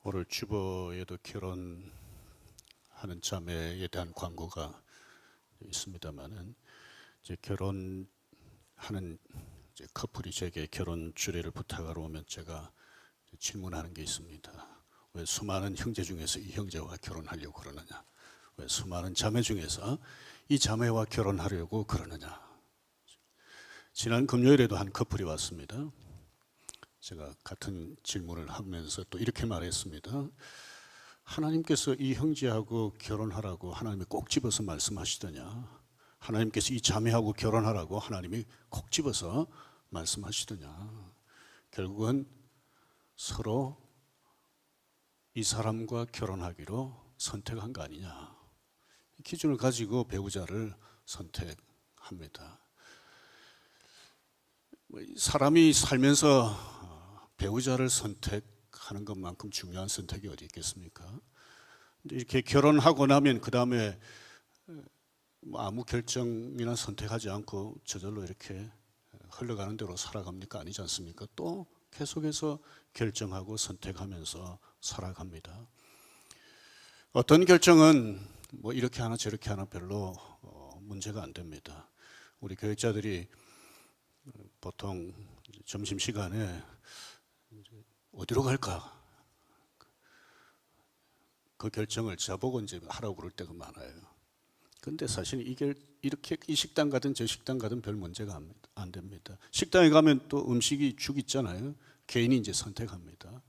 오늘 주보에도 결혼하는 자매에 대한 광고가 있습니다만은 이제 결혼하는 이제 커플이 제게 결혼 주례를 부탁하러 오면 제가 질문하는 게 있습니다. 왜 수많은 형제 중에서 이 형제와 결혼하려고 그러느냐? 왜 수많은 자매 중에서 이 자매와 결혼하려고 그러느냐? 지난 금요일에도 한 커플이 왔습니다. 제가 같은 질문을 하면서 또 이렇게 말했습니다. 하나님께서 이 형제하고 결혼하라고 하나님이 꼭 집어서 말씀하시더냐? 하나님께서 이 자매하고 결혼하라고 하나님이 꼭 집어서 말씀하시더냐? 결국은 서로 이 사람과 결혼하기로 선택한 거 아니냐? 이 기준을 가지고 배우자를 선택합니다. 사람이 살면서 배우자를 선택하는 것만큼 중요한 선택이 어디 있겠습니까? 이렇게 결혼하고 나면 그 다음에 아무 결정이나 선택하지 않고 저절로 이렇게 흘러가는 대로 살아갑니까? 아니지 않습니까? 또 계속해서 결정하고 선택하면서 살아갑니다. 어떤 결정은 뭐 이렇게 하나 저렇게 하나 별로 문제가 안 됩니다. 우리 교육자들이 보통 점심시간에 어디로 갈까? 그 결정을 저보고 이제 하라고 그럴 때가 많아요. 근데 사실 이게 이렇게 이 식당 가든 저 식당 가든 별 문제가 안 됩니다. 식당에 가면 또 음식이 죽 있잖아요. 개인이 이제 선택합니다.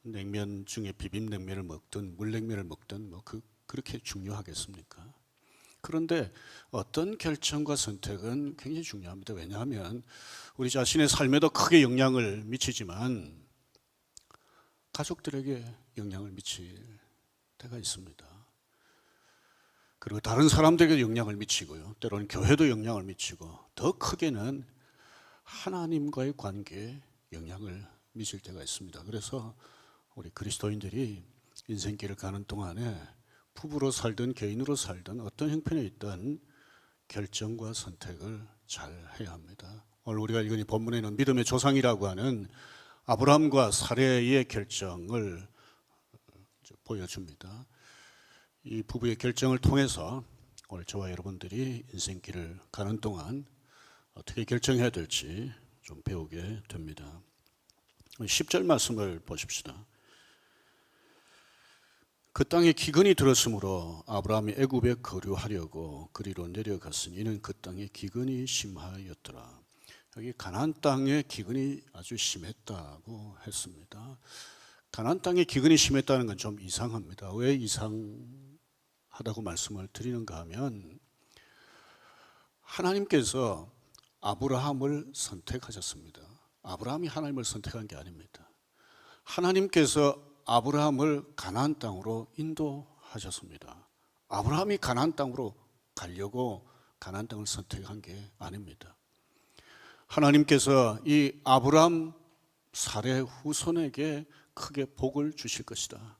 냉면 중에 비빔냉면을 먹든 물냉면을 먹든 뭐 그렇게 중요하겠습니까? 그런데 어떤 결정과 선택은 굉장히 중요합니다. 왜냐하면 우리 자신의 삶에도 크게 영향을 미치지만 가족들에게 영향을 미칠 때가 있습니다. 그리고 다른 사람들에게 영향을 미치고요. 때로는 교회도 영향을 미치고 더 크게는 하나님과의 관계에 영향을 미칠 때가 있습니다. 그래서 우리 그리스도인들이 인생길을 가는 동안에 부부로 살든 개인으로 살든 어떤 형편에 있든 결정과 선택을 잘 해야 합니다. 오늘 우리가 읽은 이 본문에는 믿음의 조상이라고 하는 아브라함과 사레의 결정을 보여줍니다. 이 부부의 결정을 통해서 오늘 저와 여러분들이 인생길을 가는 동안 어떻게 결정해야 될지 좀 배우게 됩니다. 10절 말씀을 보십시다. 그 땅에 기근이 들었으므로 아브라함이 애굽에 거류하려고 그리로 내려갔으니 이는 그 땅에 기근이 심하였더라. 여기 가나안 땅에 기근이 아주 심했다고 했습니다. 가나안 땅에 기근이 심했다는 건 좀 이상합니다. 왜 이상하다고 말씀을 드리는가 하면 하나님께서 아브라함을 선택하셨습니다. 아브라함이 하나님을 선택한 게 아닙니다. 하나님께서 아브라함을 가나안 땅으로 인도하셨습니다. 아브라함이 가나안 땅으로 가려고 가나안 땅을 선택한 게 아닙니다. 하나님께서 이 아브라함 사레 후손에게 크게 복을 주실 것이다.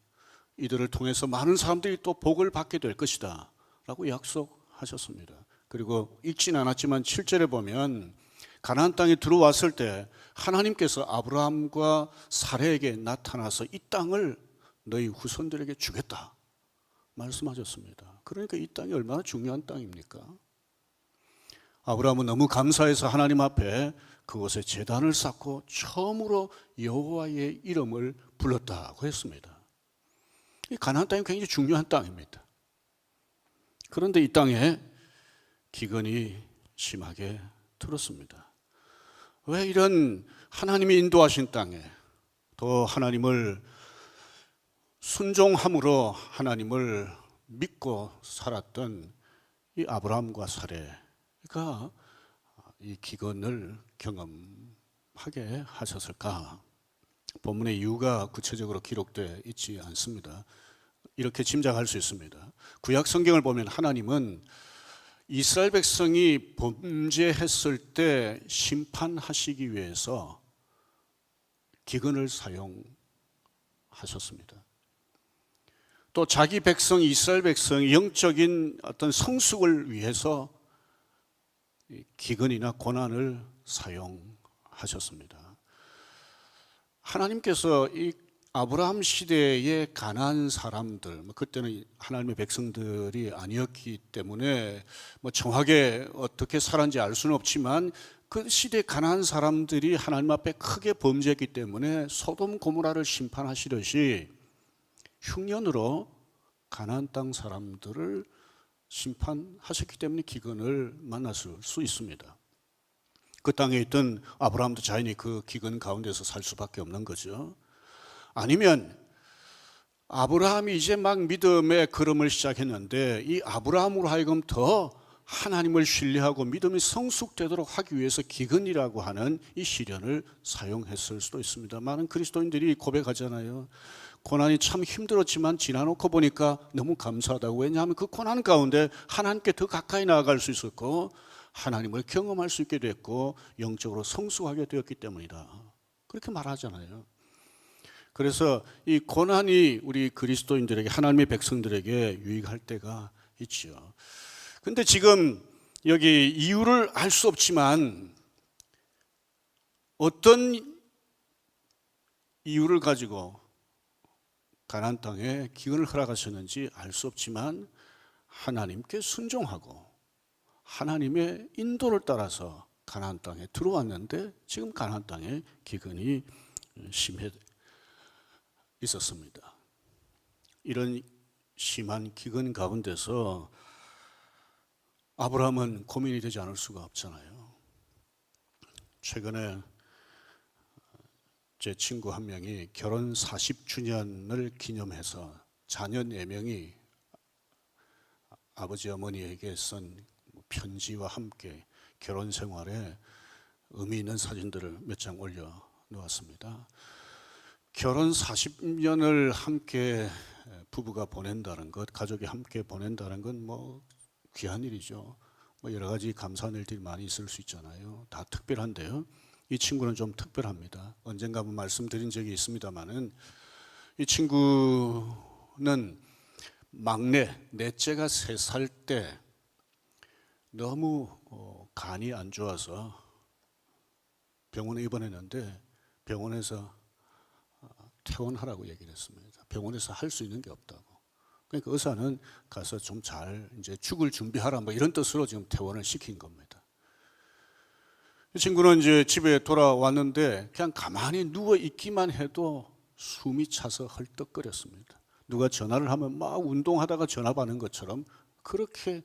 이들을 통해서 많은 사람들이 또 복을 받게 될 것이다 라고 약속하셨습니다. 그리고 읽지는 않았지만 7절에 보면 가나안 땅에 들어왔을 때 하나님께서 아브라함과 사레에게 나타나서 이 땅을 너희 후손들에게 주겠다 말씀하셨습니다. 그러니까 이 땅이 얼마나 중요한 땅입니까? 아브라함은 너무 감사해서 하나님 앞에 그곳에 제단을 쌓고 처음으로 여호와의 이름을 불렀다고 했습니다. 이 가나안 땅이 굉장히 중요한 땅입니다. 그런데 이 땅에 기근이 심하게 들었습니다. 왜 이런 하나님이 인도하신 땅에 또 하나님을 순종함으로 하나님을 믿고 살았던 이 아브라함과 사레가 이 기근을 경험하게 하셨을까? 본문의 이유가 구체적으로 기록되어 있지 않습니다. 이렇게 짐작할 수 있습니다. 구약 성경을 보면 하나님은 이스라엘 백성이 범죄했을 때 심판하시기 위해서 기근을 사용하셨습니다. 또 자기 백성 이스라엘 백성의 영적인 어떤 성숙을 위해서 기근이나 고난을 사용하셨습니다. 하나님께서 이 아브라함 시대의 가난한 사람들, 그때는 하나님의 백성들이 아니었기 때문에 정확하게 어떻게 살았는지 알 수는 없지만 그 시대 가난한 사람들이 하나님 앞에 크게 범죄했기 때문에 소돔 고모라를 심판하시듯이 흉년으로 가나안 땅 사람들을 심판하셨기 때문에 기근을 만났을 수 있습니다. 그 땅에 있던 아브라함도 자연히 그 기근 가운데서 살 수밖에 없는 거죠. 아니면 아브라함이 이제 막 믿음의 걸음을 시작했는데 이 아브라함으로 하여금 더 하나님을 신뢰하고 믿음이 성숙되도록 하기 위해서 기근이라고 하는 이 시련을 사용했을 수도 있습니다. 많은 그리스도인들이 고백하잖아요. 고난이 참 힘들었지만 지나놓고 보니까 너무 감사하다고. 왜냐하면 그 고난 가운데 하나님께 더 가까이 나아갈 수 있었고 하나님을 경험할 수 있게 됐고 영적으로 성숙하게 되었기 때문이다. 그렇게 말하잖아요. 그래서 이 고난이 우리 그리스도인들에게, 하나님의 백성들에게 유익할 때가 있죠. 근데 지금 여기 이유를 알 수 없지만 어떤 이유를 가지고 가나안 땅에 기근을 허락하셨는지 알 수 없지만 하나님께 순종하고 하나님의 인도를 따라서 가나안 땅에 들어왔는데 지금 가나안 땅에 기근이 심해 있었습니다. 이런 심한 기근 가운데서 아브라함은 고민이 되지 않을 수가 없잖아요. 최근에 제 친구 한 명이 결혼 40주년을 기념해서 자녀 4명이 아버지 어머니에게 쓴 편지와 함께 결혼 생활에 의미 있는 사진들을 몇 장 올려놓았습니다. 결혼 40년을 함께 부부가 보낸다는 것, 가족이 함께 보낸다는 건 귀한 일이죠. 여러 가지 감사한 일들이 많이 있을 수 있잖아요. 다 특별한데요. 이 친구는 좀 특별합니다. 언젠가 한번 말씀드린 적이 있습니다만은 이 친구는 넷째가 3살 때 너무 간이 안 좋아서 병원에 입원했는데 병원에서 퇴원하라고 얘기를 했습니다. 병원에서 할 수 있는 게 없다고. 그러니까 의사는 가서 좀 잘 이제 죽을 준비하라 이런 뜻으로 지금 퇴원을 시킨 겁니다. 이 친구는 이제 집에 돌아왔는데 그냥 가만히 누워 있기만 해도 숨이 차서 헐떡거렸습니다. 누가 전화를 하면 막 운동하다가 전화 받는 것처럼 그렇게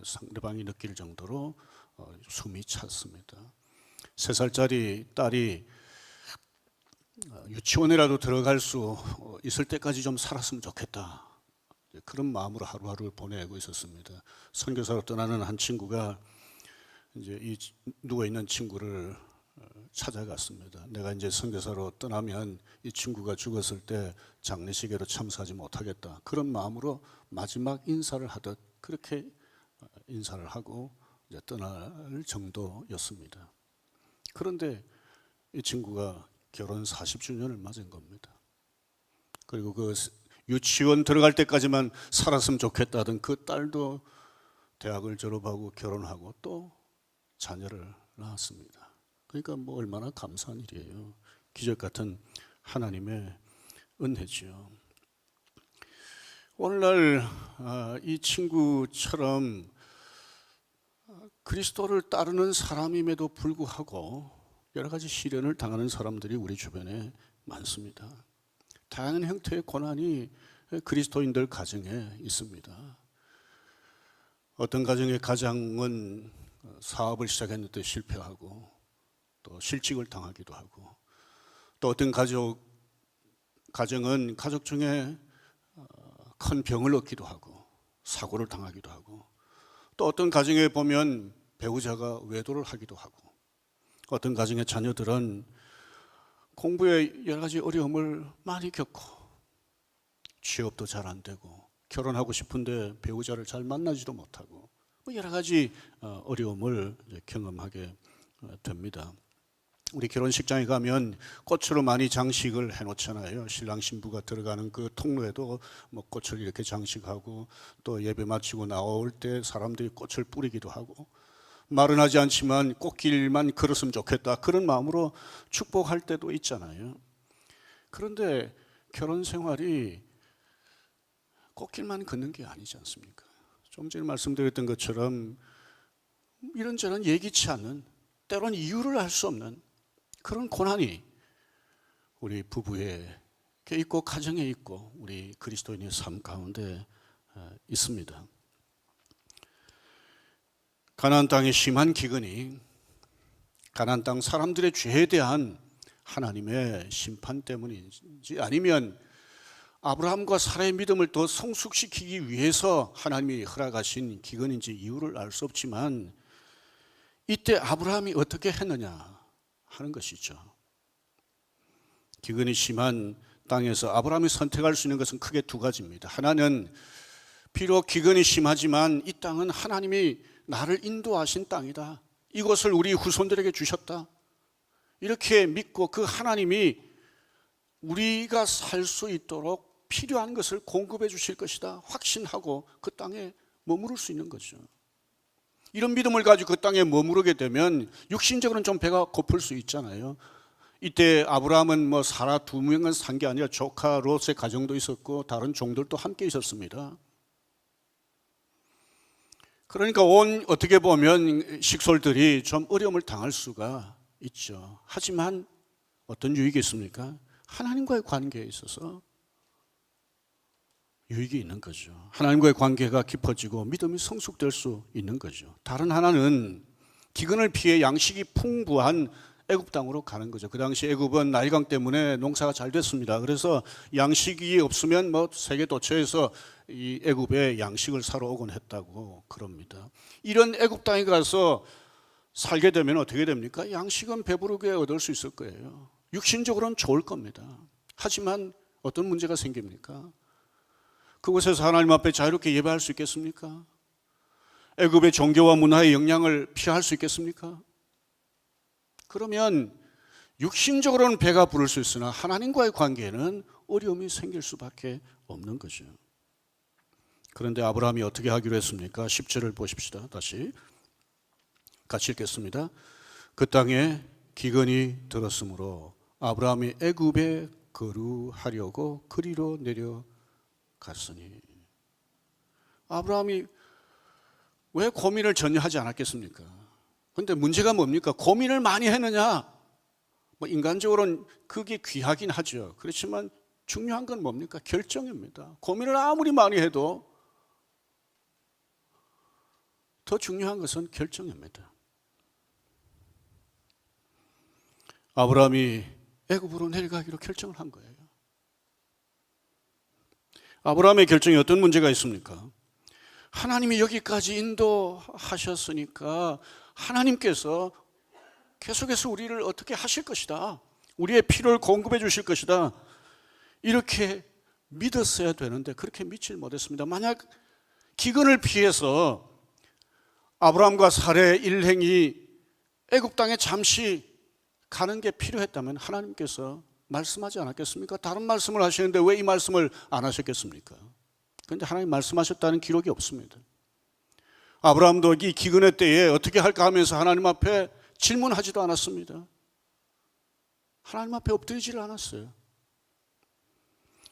상대방이 느낄 정도로 숨이 찼습니다. 3살짜리 딸이 유치원이라도 들어갈 수 있을 때까지 좀 살았으면 좋겠다. 그런 마음으로 하루하루를 보내고 있었습니다. 선교사로 떠나는 한 친구가 이제 이 누워 있는 친구를 찾아갔습니다. 내가 이제 선교사로 떠나면 이 친구가 죽었을 때 장례식에도 참석하지 못하겠다. 그런 마음으로 마지막 인사를 하듯 그렇게 인사를 하고 이제 떠날 정도였습니다. 그런데 이 친구가 결혼 40주년을 맞은 겁니다. 그리고 그 유치원 들어갈 때까지만 살았으면 좋겠다던 그 딸도 대학을 졸업하고 결혼하고 또 자녀를 낳았습니다. 그러니까 얼마나 감사한 일이에요. 기적 같은 하나님의 은혜죠. 오늘날 이 친구처럼 그리스도를 따르는 사람임에도 불구하고 여러 가지 시련을 당하는 사람들이 우리 주변에 많습니다. 다양한 형태의 고난이 그리스도인들 가정에 있습니다. 어떤 가정의 가장은 사업을 시작했는데 실패하고 또 실직을 당하기도 하고, 또 어떤 가정은 가족 중에 큰 병을 얻기도 하고 사고를 당하기도 하고, 또 어떤 가정에 보면 배우자가 외도를 하기도 하고, 어떤 가정의 자녀들은 공부에 여러 가지 어려움을 많이 겪고 취업도 잘 안 되고 결혼하고 싶은데 배우자를 잘 만나지도 못하고 여러 가지 어려움을 경험하게 됩니다. 우리 결혼식장에 가면 꽃으로 많이 장식을 해놓잖아요. 신랑 신부가 들어가는 그 통로에도 꽃을 이렇게 장식하고, 또 예배 마치고 나올 때 사람들이 꽃을 뿌리기도 하고, 말은 하지 않지만 꽃길만 걸었으면 좋겠다 그런 마음으로 축복할 때도 있잖아요. 그런데 결혼 생활이 꽃길만 걷는 게 아니지 않습니까? 좀 전에 말씀드렸던 것처럼 이런저런 예기치 않는, 때론 이유를 알 수 없는 그런 고난이 우리 부부에 있고 가정에 있고 우리 그리스도인의 삶 가운데 있습니다. 가나안 땅의 심한 기근이 가나안 땅 사람들의 죄에 대한 하나님의 심판 때문인지, 아니면 아브라함과 사라의 믿음을 더 성숙시키기 위해서 하나님이 허락하신 기근인지 이유를 알 수 없지만, 이때 아브라함이 어떻게 했느냐 하는 것이죠. 기근이 심한 땅에서 아브라함이 선택할 수 있는 것은 크게 두 가지입니다. 하나는 비록 기근이 심하지만 이 땅은 하나님이 나를 인도하신 땅이다, 이곳을 우리 후손들에게 주셨다, 이렇게 믿고 그 하나님이 우리가 살 수 있도록 필요한 것을 공급해 주실 것이다 확신하고 그 땅에 머무를 수 있는 거죠. 이런 믿음을 가지고 그 땅에 머무르게 되면 육신적으로는 좀 배가 고플 수 있잖아요. 이때 아브라함은 뭐 사라 두 명만 산 게 아니라 조카 롯의 가정도 있었고 다른 종들도 함께 있었습니다. 그러니까 어떻게 보면 식솔들이 좀 어려움을 당할 수가 있죠. 하지만 어떤 유익이 있습니까? 하나님과의 관계에 있어서 유익이 있는 거죠. 하나님과의 관계가 깊어지고 믿음이 성숙될 수 있는 거죠. 다른 하나는 기근을 피해 양식이 풍부한 애굽 땅으로 가는 거죠. 그 당시 애굽은 나일강 때문에 농사가 잘 됐습니다. 그래서 양식이 없으면 뭐 세계 도처에서 이 애굽에 양식을 사러 오곤 했다고 그럽니다. 이런 애굽 땅에 가서 살게 되면 어떻게 됩니까? 양식은 배부르게 얻을 수 있을 거예요. 육신적으로는 좋을 겁니다. 하지만 어떤 문제가 생깁니까? 그곳에서 하나님 앞에 자유롭게 예배할 수 있겠습니까? 애굽의 종교와 문화의 영향을 피할 수 있겠습니까? 그러면 육신적으로는 배가 부를 수 있으나 하나님과의 관계에는 어려움이 생길 수밖에 없는 거죠. 그런데 아브라함이 어떻게 하기로 했습니까? 10절을 보십시다. 다시 같이 읽겠습니다. 그 땅에 기근이 들었으므로 아브라함이 애굽에 거류하려고 그리로 내려갔으니. 아브라함이 왜 고민을 전혀 하지 않았겠습니까? 그런데 문제가 뭡니까? 고민을 많이 했느냐? 뭐 인간적으로는 그게 귀하긴 하죠. 그렇지만 중요한 건 뭡니까? 결정입니다. 고민을 아무리 많이 해도 더 중요한 것은 결정입니다. 아브라함이 애굽으로 내려가기로 결정을 한 거예요. 아브라함의 결정에 어떤 문제가 있습니까? 하나님이 여기까지 인도하셨으니까 하나님께서 계속해서 우리를 어떻게 하실 것이다, 우리의 필요를 공급해 주실 것이다, 이렇게 믿었어야 되는데 그렇게 믿질 못했습니다. 만약 기근을 피해서 아브라함과 사라의 일행이 애굽 땅에 잠시 가는 게 필요했다면 하나님께서 말씀하지 않았겠습니까? 다른 말씀을 하시는데 왜 이 말씀을 안 하셨겠습니까? 그런데 하나님 말씀하셨다는 기록이 없습니다. 아브라함도 이 기근의 때에 어떻게 할까 하면서 하나님 앞에 질문하지도 않았습니다. 하나님 앞에 엎드리지를 않았어요.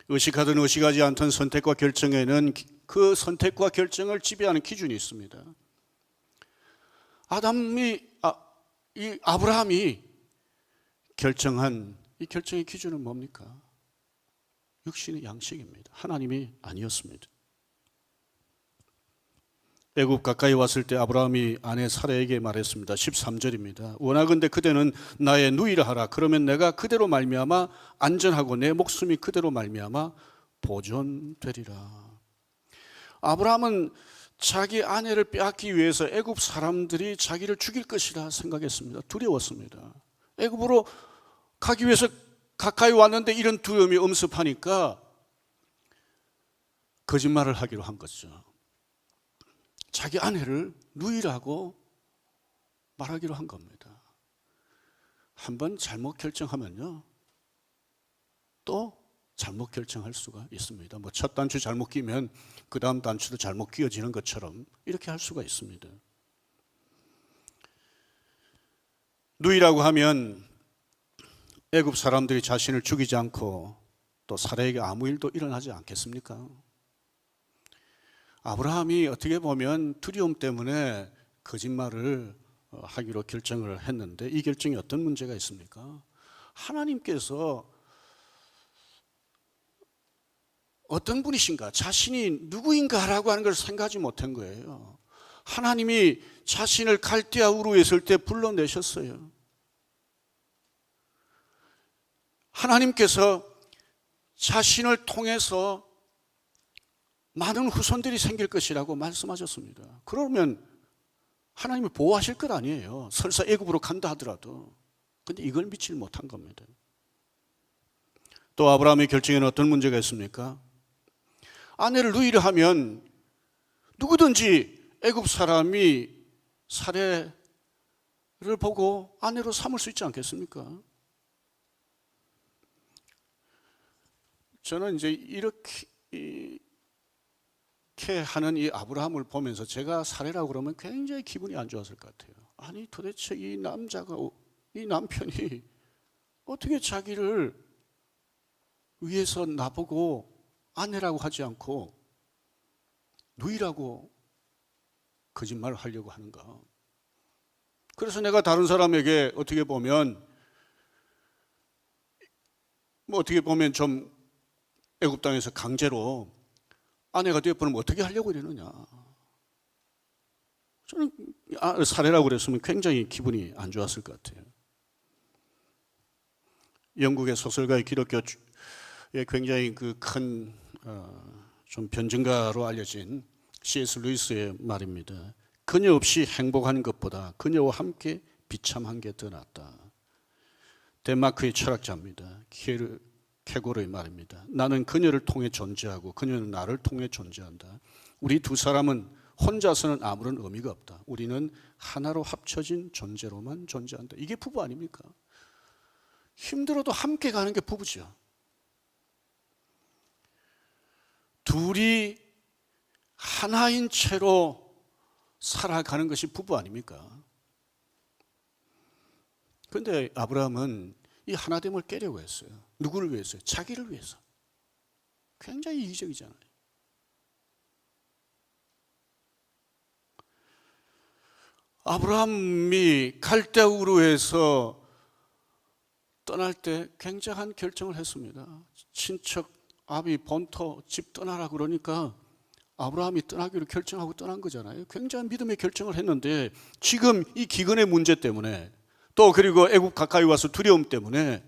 의식하든 의식하지 않던 선택과 결정에는 그 선택과 결정을 지배하는 기준이 있습니다. 아브라함이 결정한 이 결정의 기준은 뭡니까? 육신의 양식입니다. 하나님이 아니었습니다. 애굽 가까이 왔을 때 아브라함이 아내 사라에게 말했습니다. 13절입니다. 원하건대 그대는 나의 누이라 하라. 그러면 내가 그대로 말미암아 안전하고 내 목숨이 그대로 말미암아 보존되리라. 아브라함은 자기 아내를 빼앗기 위해서 애굽 사람들이 자기를 죽일 것이라 생각했습니다. 두려웠습니다. 애굽으로 가기 위해서 가까이 왔는데 이런 두려움이 엄습하니까 거짓말을 하기로 한 거죠. 자기 아내를 누이라고 말하기로 한 겁니다. 한번 잘못 결정하면요, 또 잘못 결정할 수가 있습니다. 뭐 첫 단추 잘못 끼면 그 다음 단추도 잘못 끼어지는 것처럼 이렇게 할 수가 있습니다. 누이라고 하면 애굽 사람들이 자신을 죽이지 않고 또 사라에게 아무 일도 일어나지 않겠습니까? 아브라함이 어떻게 보면 두려움 때문에 거짓말을 하기로 결정을 했는데 이 결정이 어떤 문제가 있습니까? 하나님께서 어떤 분이신가, 자신이 누구인가라고 하는 걸 생각하지 못한 거예요. 하나님이 자신을 갈대아 우르에 있을 때 불러내셨어요. 하나님께서 자신을 통해서 많은 후손들이 생길 것이라고 말씀하셨습니다. 그러면 하나님이 보호하실 것 아니에요. 설사 애굽으로 간다 하더라도. 근데 이걸 믿지 못한 겁니다. 또 아브라함의 결정에는 어떤 문제가 있습니까? 아내를 누이려 하면 누구든지 애굽 사람이 사례를 보고 아내로 삼을 수 있지 않겠습니까? 저는 이제 이렇게 하는 이 아브라함을 보면서 제가 사례라고 그러면 굉장히 기분이 안 좋았을 것 같아요. 아니 도대체 이 남편이 어떻게 자기를 위해서 나보고 아내라고 하지 않고 누이라고 거짓말을 하려고 하는가? 그래서 내가 다른 사람에게 어떻게 보면 좀 애굽 땅에서 강제로 아내가 되어버리면 어떻게 하려고 이러느냐. 저는 사례라고 그랬으면 굉장히 기분이 안 좋았을 것 같아요. 영국의 소설가의 기독교에 굉장히 큰 좀 변증가로 알려진 C.S. 루이스의 말입니다. 그녀 없이 행복한 것보다 그녀와 함께 비참한 게 더 낫다. 덴마크의 철학자입니다. 케고르의 말입니다. 나는 그녀를 통해 존재하고 그녀는 나를 통해 존재한다. 우리 두 사람은 혼자서는 아무런 의미가 없다. 우리는 하나로 합쳐진 존재로만 존재한다. 이게 부부 아닙니까? 힘들어도 함께 가는 게 부부죠. 둘이 하나인 채로 살아가는 것이 부부 아닙니까? 그런데 아브라함은 이 하나됨을 깨려고 했어요. 누구를 위해서요? 자기를 위해서. 굉장히 이기적이잖아요. 아브라함이 갈대아 우르에서 떠날 때 굉장한 결정을 했습니다. 친척 아비 본토 집 떠나라 그러니까 아브라함이 떠나기로 결정하고 떠난 거잖아요. 굉장한 믿음의 결정을 했는데 지금 이 기근의 문제 때문에 또 그리고 애굽 가까이 와서 두려움 때문에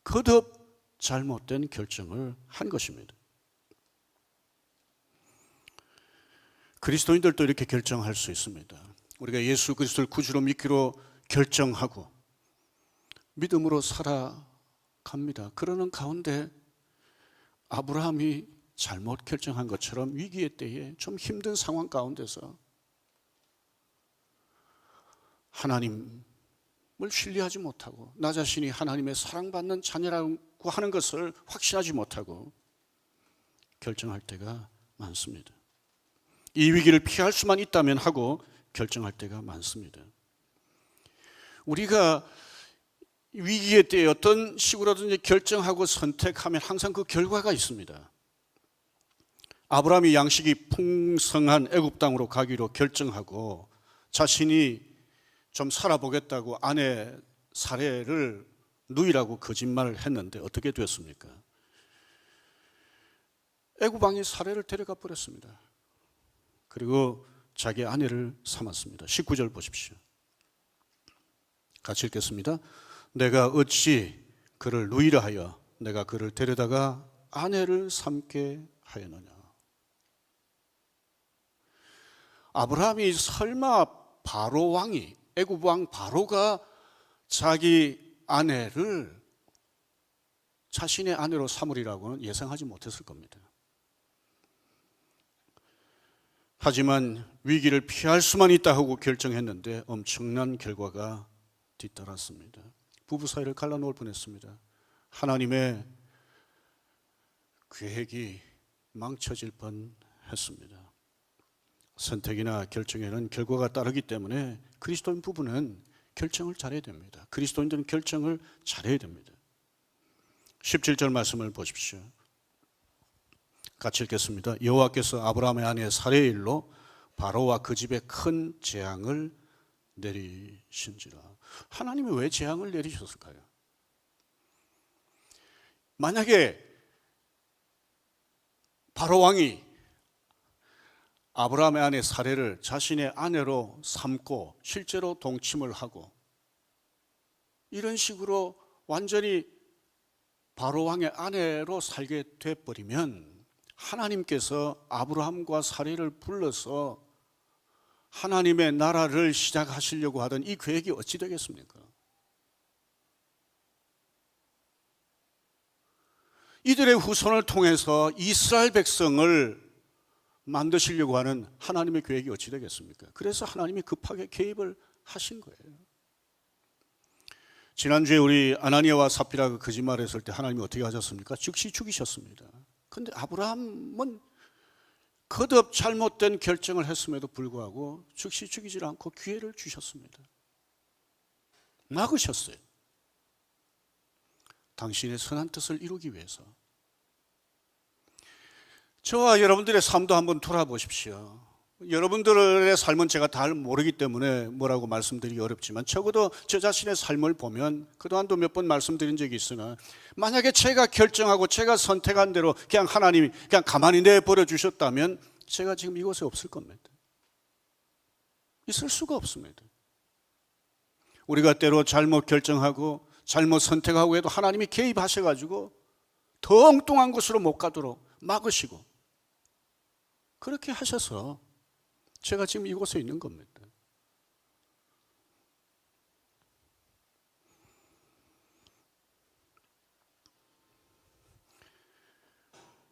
거듭 잘못된 결정을 한 것입니다. 그리스도인들도 이렇게 결정할 수 있습니다. 우리가 예수 그리스도를 구주로 믿기로 결정하고 믿음으로 살아갑니다. 그러는 가운데 아브라함이 잘못 결정한 것처럼 위기의 때에 좀 힘든 상황 가운데서 하나님을 신뢰하지 못하고 나 자신이 하나님의 사랑받는 자녀라고 하는 것을 확신하지 못하고 결정할 때가 많습니다. 이 위기를 피할 수만 있다면 하고 결정할 때가 많습니다. 우리가 위기의 때에 어떤 식으로든지 결정하고 선택하면 항상 그 결과가 있습니다. 아브라함이 양식이 풍성한 애굽 땅으로 가기로 결정하고 자신이 좀 살아보겠다고 아내 사례를 누이라고 거짓말을 했는데 어떻게 됐습니까? 애굽 왕이 사례를 데려가 버렸습니다. 그리고 자기 아내를 삼았습니다. 19절 보십시오. 같이 읽겠습니다. 내가 어찌 그를 누이라 하여 내가 그를 데려다가 아내를 삼게 하였느냐. 아브라함이 설마 바로 왕이 애굽 왕 바로가 자기 아내를 자신의 아내로 삼으리라고는 예상하지 못했을 겁니다. 하지만 위기를 피할 수만 있다 하고 결정했는데 엄청난 결과가 뒤따랐습니다. 부부 사이를 갈라놓을 뻔했습니다. 하나님의 계획이 망쳐질 뻔했습니다. 선택이나 결정에는 결과가 따르기 때문에 그리스도인 부부는 결정을 잘해야 됩니다. 그리스도인들은 결정을 잘해야 됩니다. 17절 말씀을 보십시오. 같이 읽겠습니다. 여호와께서 아브라함의 아내 사레의 일로 바로와 그 집에 큰 재앙을 내리신지라. 하나님이 왜 재앙을 내리셨을까요? 만약에 바로 왕이 아브라함의 아내 사레를 자신의 아내로 삼고 실제로 동침을 하고 이런 식으로 완전히 바로 왕의 아내로 살게 돼버리면 하나님께서 아브라함과 사레를 불러서 하나님의 나라를 시작하시려고 하던 이 계획이 어찌 되겠습니까? 이들의 후손을 통해서 이스라엘 백성을 만드시려고 하는 하나님의 계획이 어찌 되겠습니까? 그래서 하나님이 급하게 개입을 하신 거예요. 지난주에 우리 아나니아와 삽비라가 거짓말했을 때 하나님이 어떻게 하셨습니까? 즉시 죽이셨습니다. 그런데 아브라함은 거듭 잘못된 결정을 했음에도 불구하고 즉시 죽이지 않고 기회를 주셨습니다. 막으셨어요. 당신의 선한 뜻을 이루기 위해서. 저와 여러분들의 삶도 한번 돌아보십시오. 여러분들의 삶은 제가 다 모르기 때문에 뭐라고 말씀드리기 어렵지만 적어도 저 자신의 삶을 보면 그동안도 몇 번 말씀드린 적이 있으나 만약에 제가 결정하고 제가 선택한 대로 그냥 하나님이 그냥 가만히 내버려 주셨다면 제가 지금 이곳에 없을 겁니다. 있을 수가 없습니다. 우리가 때로 잘못 결정하고 잘못 선택하고 해도 하나님이 개입하셔가지고 더 엉뚱한 곳으로 못 가도록 막으시고 그렇게 하셔서 제가 지금 이곳에 있는 겁니다.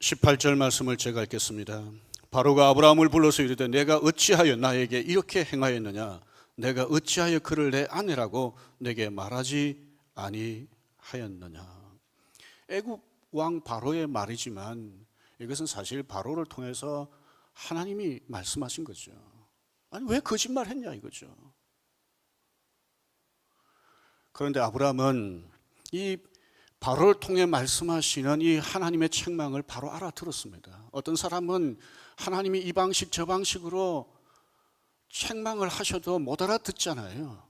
18절 말씀을 제가 읽겠습니다. 바로가 아브라함을 불러서 이르되 내가 어찌하여 나에게 이렇게 행하였느냐? 내가 어찌하여 그를 내 아내라고 내게 말하지 아니하였느냐? 애굽 왕 바로의 말이지만 이것은 사실 바로를 통해서 하나님이 말씀하신 거죠. 아니 왜 거짓말했냐 이거죠. 그런데 아브라함은 이 바로를 통해 말씀하시는 이 하나님의 책망을 바로 알아들었습니다. 어떤 사람은 하나님이 이 방식 저 방식으로 책망을 하셔도 못 알아듣잖아요.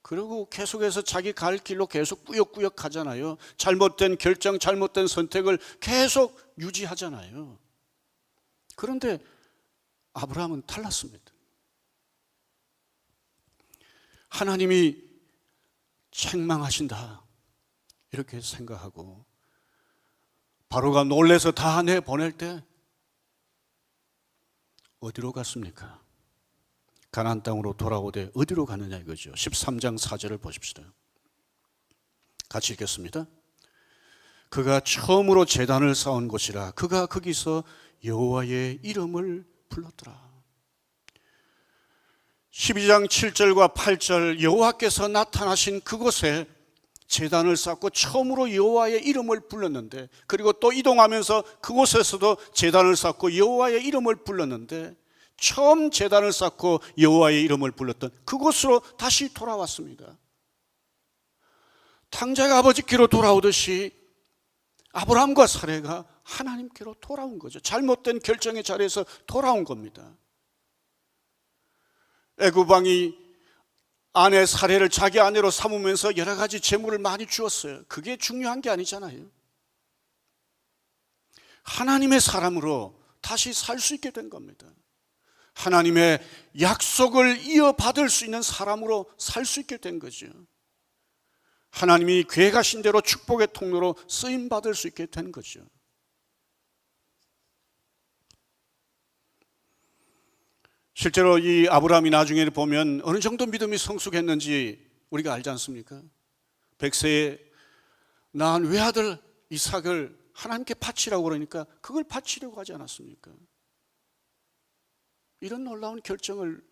그리고 계속해서 자기 갈 길로 계속 꾸역꾸역 가잖아요. 잘못된 결정, 잘못된 선택을 계속 유지하잖아요. 그런데 아브라함은 달랐습니다. 하나님이 책망하신다 이렇게 생각하고 바로가 놀래서 다 내보낼 때 어디로 갔습니까? 가나안 땅으로 돌아오되 어디로 가느냐 이거죠. 13장 4절을 보십시다. 같이 읽겠습니다. 그가 처음으로 제단을 쌓은 곳이라 그가 거기서 여호와의 이름을 불렀더라. 12장 7절과 8절 여호와께서 나타나신 그곳에 제단을 쌓고 처음으로 여호와의 이름을 불렀는데 그리고 또 이동하면서 그곳에서도 제단을 쌓고 여호와의 이름을 불렀는데 처음 제단을 쌓고 여호와의 이름을 불렀던 그곳으로 다시 돌아왔습니다. 탕자가 아버지께로 돌아오듯이 아브라함과 사레가 하나님께로 돌아온 거죠. 잘못된 결정의 자리에서 돌아온 겁니다. 애굽 왕이 아내 사레를 자기 아내로 삼으면서 여러 가지 재물을 많이 주었어요. 그게 중요한 게 아니잖아요. 하나님의 사람으로 다시 살 수 있게 된 겁니다. 하나님의 약속을 이어받을 수 있는 사람으로 살 수 있게 된 거죠. 하나님이 계획하신 대로 축복의 통로로 쓰임받을 수 있게 된 거죠. 실제로 이 아브라함이 나중에 보면 어느 정도 믿음이 성숙했는지 우리가 알지 않습니까? 100세에 낳은 외아들 이삭을 하나님께 바치라고 그러니까 그걸 바치려고 하지 않았습니까? 이런 놀라운 결정을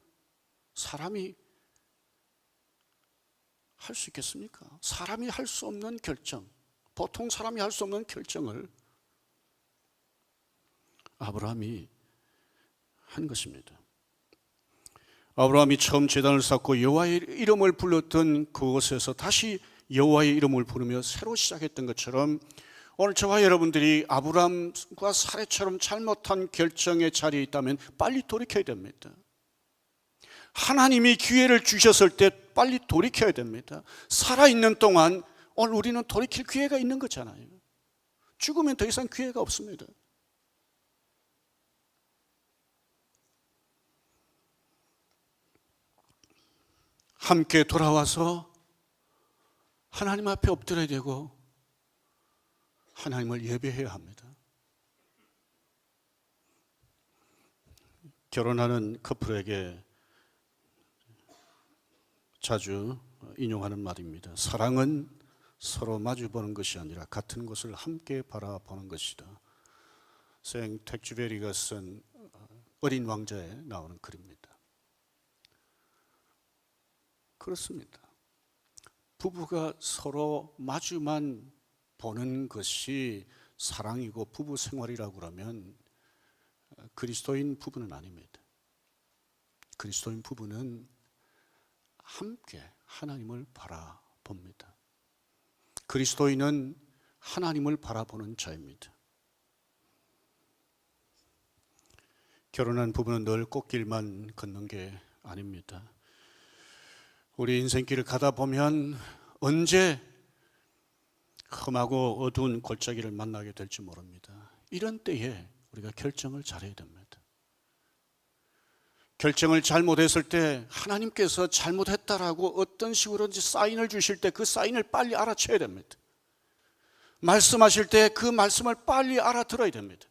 사람이 할 수 있겠습니까? 사람이 할 수 없는 결정, 보통 사람이 할 수 없는 결정을 아브라함이 한 것입니다. 아브라함이 처음 제단을 쌓고 여호와의 이름을 불렀던 그곳에서 다시 여호와의 이름을 부르며 새로 시작했던 것처럼 오늘 저와 여러분들이 아브라함과 사례처럼 잘못한 결정의 자리에 있다면 빨리 돌이켜야 됩니다. 하나님이 기회를 주셨을 때 빨리 돌이켜야 됩니다. 살아있는 동안 오늘 우리는 돌이킬 기회가 있는 거잖아요. 죽으면 더 이상 기회가 없습니다. 함께 돌아와서 하나님 앞에 엎드려야 되고 하나님을 예배해야 합니다. 결혼하는 커플에게 자주 인용하는 말입니다. 사랑은 서로 마주보는 것이 아니라 같은 곳을 함께 바라보는 것이다. 생 택쥐베리가 쓴 어린 왕자에 나오는 글입니다. 그렇습니다. 부부가 서로 마주만 보는 것이 사랑이고 부부 생활이라고 그러면 그리스도인 부부는 아닙니다. 그리스도인 부부는 함께 하나님을 바라봅니다. 그리스도인은 하나님을 바라보는 자입니다. 결혼한 부부는 늘 꽃길만 걷는 게 아닙니다. 우리 인생길을 가다 보면 언제 험하고 어두운 골짜기를 만나게 될지 모릅니다. 이런 때에 우리가 결정을 잘해야 됩니다. 결정을 잘못했을 때 하나님께서 잘못했다라고 어떤 식으로든지 사인을 주실 때 그 사인을 빨리 알아채야 됩니다. 말씀하실 때 그 말씀을 빨리 알아들어야 됩니다.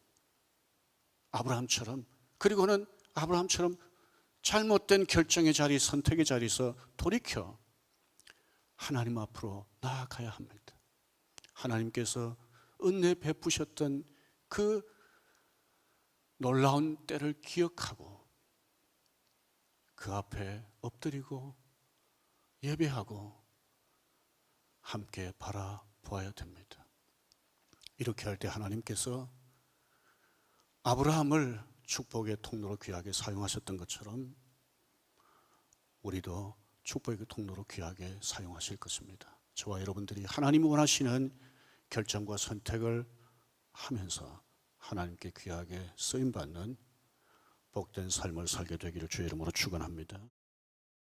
아브라함처럼, 그리고는 아브라함처럼 잘못된 결정의 자리, 선택의 자리에서 돌이켜 하나님 앞으로 나아가야 합니다. 하나님께서 은혜 베푸셨던 그 놀라운 때를 기억하고 그 앞에 엎드리고 예배하고 함께 바라보아야 됩니다. 이렇게 할 때 하나님께서 아브라함을 축복의 통로로 귀하게 사용하셨던 것처럼 우리도 축복의 통로로 귀하게 사용하실 것입니다. 저와 여러분들이 하나님이 원하시는 결정과 선택을 하면서 하나님께 귀하게 쓰임받는 복된 삶을 살게 되기를 주의 이름으로 축원합니다.